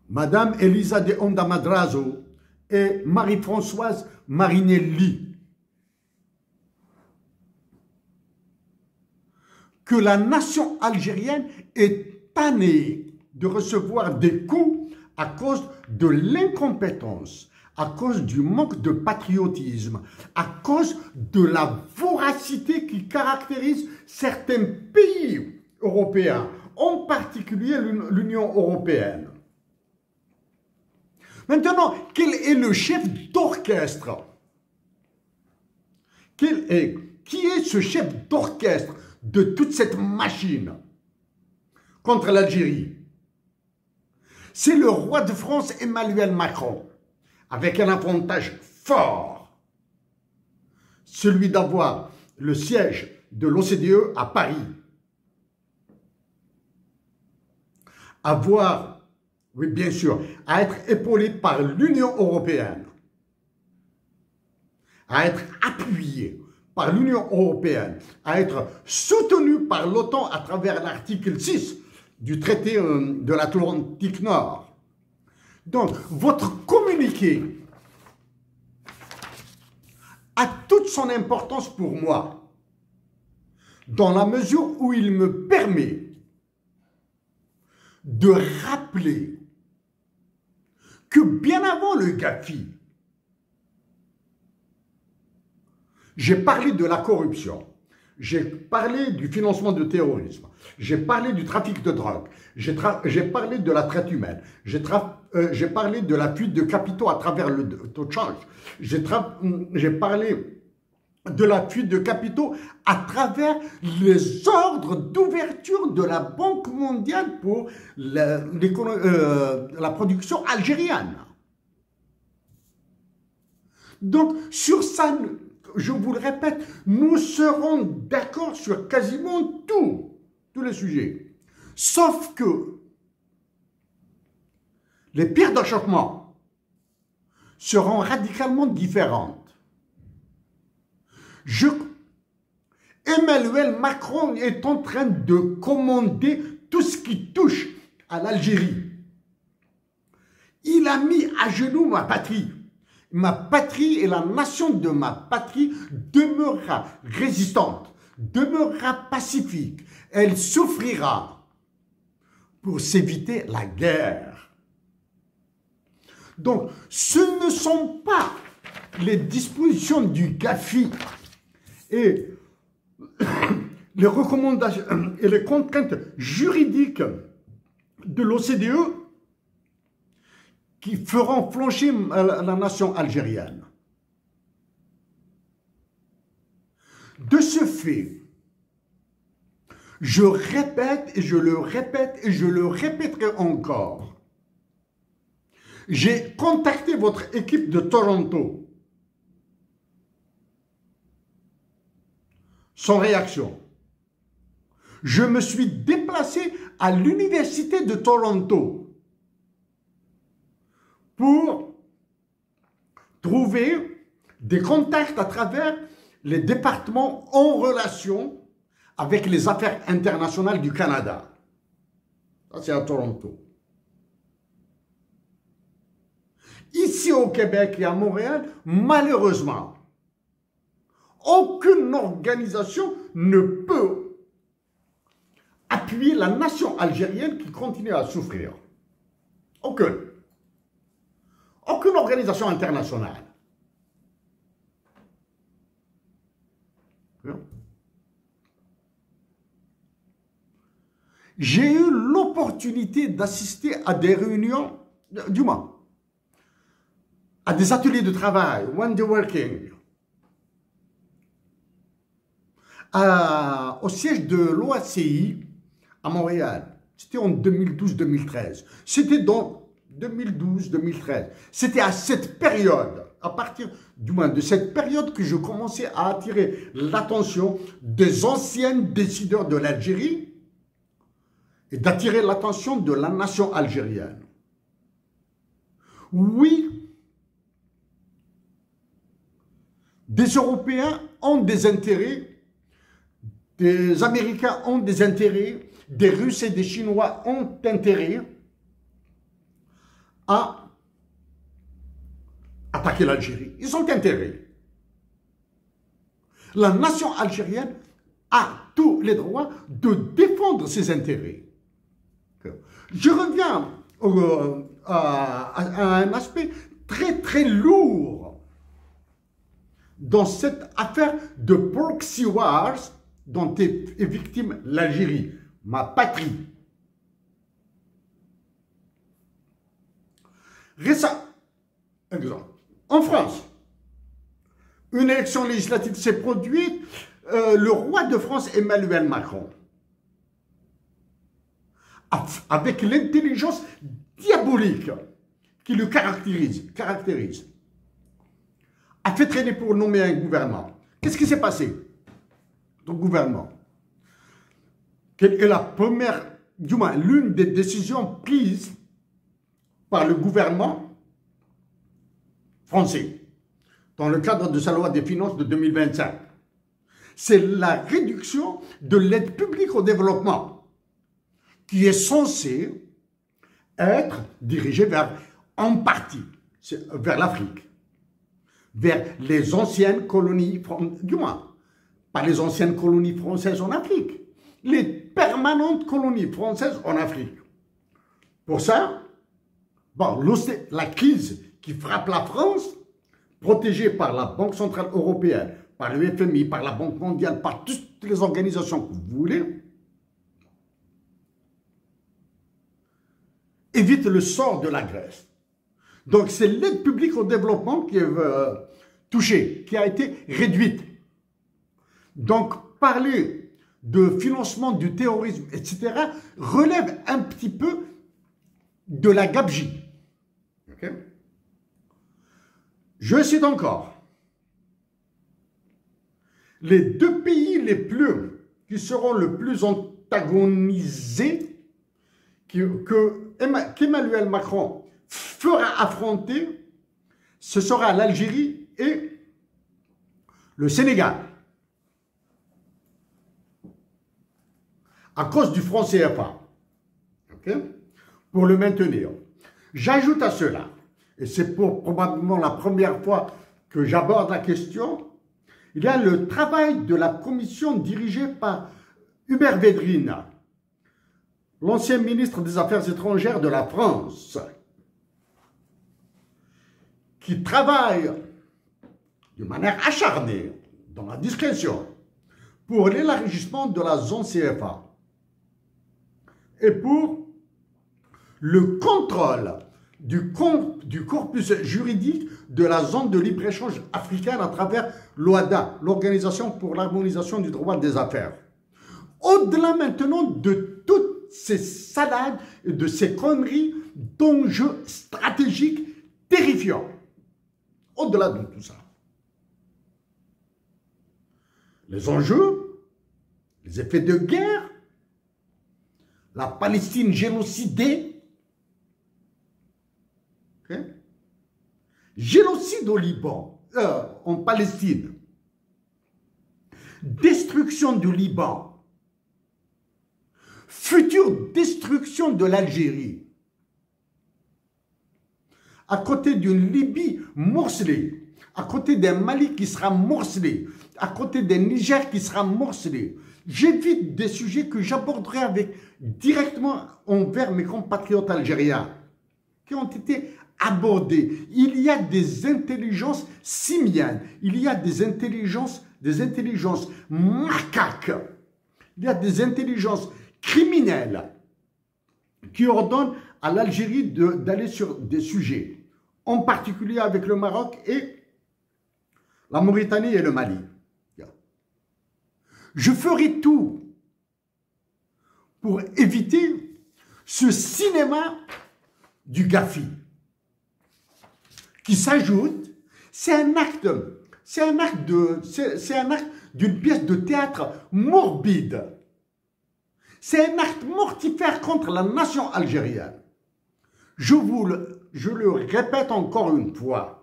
Madame Elisa de Onda Madrazo et Marie-Françoise Marinelli, que la nation algérienne est tannée de recevoir des coups à cause de l'incompétence, à cause du manque de patriotisme, à cause de la voracité qui caractérise certains pays européens, en particulier l'Union européenne. Maintenant, quel est le chef d'orchestre? Qui est ce chef d'orchestre de toute cette machine contre l'Algérie? C'est le roi de France Emmanuel Macron, avec un avantage fort, celui d'avoir le siège de l'OCDE à Paris, oui bien sûr, à être épaulé par l'Union européenne, à être appuyé par l'Union européenne, à être soutenu par l'OTAN à travers l'article 6 du traité de l'Atlantique Nord. Donc, votre communiqué a toute son importance pour moi, dans la mesure où il me permet de rappeler que bien avant le Gafi, j'ai parlé de la corruption, j'ai parlé du financement du terrorisme, j'ai parlé du trafic de drogue, j'ai parlé de la traite humaine, j'ai parlé de la fuite de capitaux à travers le taux de change, j'ai parlé de la fuite de capitaux à travers les ordres d'ouverture de la Banque mondiale pour la production algérienne. Donc, sur ça, je vous le répète, nous serons d'accord sur quasiment tous les sujets. Sauf que les pierres d'achoppement seront radicalement différentes. Emmanuel Macron est en train de commander tout ce qui touche à l'Algérie. Il a mis à genoux ma patrie. Ma patrie et la nation de ma patrie demeurera résistante, demeurera pacifique. Elle souffrira pour s'éviter la guerre. Donc, ce ne sont pas les dispositions du Gafi et les recommandations et les contraintes juridiques de l'OCDE qui feront flancher la nation algérienne. De ce fait, je répète et je le répète et je le répéterai encore. J'ai contacté votre équipe de Toronto. Sans réaction. Je me suis déplacé à l'université de Toronto pour trouver des contacts à travers les départements en relation avec les affaires internationales du Canada. Ça, c'est à Toronto. Ici au Québec et à Montréal, malheureusement, aucune organisation ne peut appuyer la nation algérienne qui continue à souffrir. Aucune. Aucune organisation internationale. J'ai eu l'opportunité d'assister à des réunions, du moins, à des ateliers de travail, one day working, au siège de l'OACI à Montréal. C'était en 2012-2013. C'était donc 2012-2013. C'était à cette période, à partir du moins de cette période que je commençais à attirer l'attention des anciens décideurs de l'Algérie et d'attirer l'attention de la nation algérienne. Oui, des Européens ont des intérêts, des Américains ont des intérêts, des Russes et des Chinois ont intérêt à attaquer l'Algérie. Ils ont intérêt. La nation algérienne a tous les droits de défendre ses intérêts. Je reviens à un aspect très très lourd dans cette affaire de proxy wars dont est victime l'Algérie, ma patrie. Récent exemple. En France, une élection législative s'est produite, le roi de France Emmanuel Macron, avec l'intelligence diabolique qui le caractérise, a fait traîner pour nommer un gouvernement. Qu'est-ce qui s'est passé dans le gouvernement? Quelle est la première, du moins l'une des décisions prises par le gouvernement français dans le cadre de sa loi des finances de 2025? C'est la réduction de l'aide publique au développement qui est censée être dirigée vers, en partie, vers l'Afrique, vers les anciennes colonies, du moins, pas les anciennes colonies françaises en Afrique, les permanentes colonies françaises en Afrique. Pour ça, bon, la crise qui frappe la France, protégée par la Banque Centrale Européenne, par le FMI, par la Banque Mondiale, par toutes les organisations que vous voulez, évite le sort de la Grèce. Donc c'est l'aide publique au développement qui est touchée, qui a été réduite. Donc parler de financement du terrorisme, etc., relève un petit peu de la gabegie. Okay? Je cite encore. Les deux pays qui seront le plus antagonisés, qu'Emmanuel Macron fera affronter, ce sera l'Algérie et le Sénégal. À cause du franc CFA. Okay? Pour le maintenir. J'ajoute à cela, et c'est probablement la première fois que j'aborde la question, il y a le travail de la commission dirigée par Hubert Védrine, l'ancien ministre des Affaires étrangères de la France, qui travaille de manière acharnée, dans la discrétion, pour l'élargissement de la zone CFA et pour le contrôle du corpus juridique de la zone de libre-échange africaine à travers l'OHADA, l'Organisation pour l'harmonisation du droit des affaires. Au-delà maintenant de toutes ces salades et de ces conneries d'enjeux stratégiques terrifiants. Au-delà de tout ça. Les enjeux, les effets de guerre, la Palestine génocidée, okay? Génocide au Liban, en Palestine, destruction du Liban, future destruction de l'Algérie, à côté d'une Libye morcelée, à côté d'un Mali qui sera morcelé, à côté d'un Niger qui sera morcelé. J'évite des sujets que j'aborderai directement envers mes compatriotes algériens qui ont été abordés. Il y a des intelligences simiennes, il y a des intelligences macaques, il y a des intelligences criminelles qui ordonnent à l'Algérie d'aller sur des sujets, en particulier avec le Maroc et la Mauritanie et le Mali. Je ferai tout pour éviter ce cinéma du Gafi qui s'ajoute. C'est un acte d'une pièce de théâtre morbide. C'est un acte mortifère contre la nation algérienne. Je le répète encore une fois.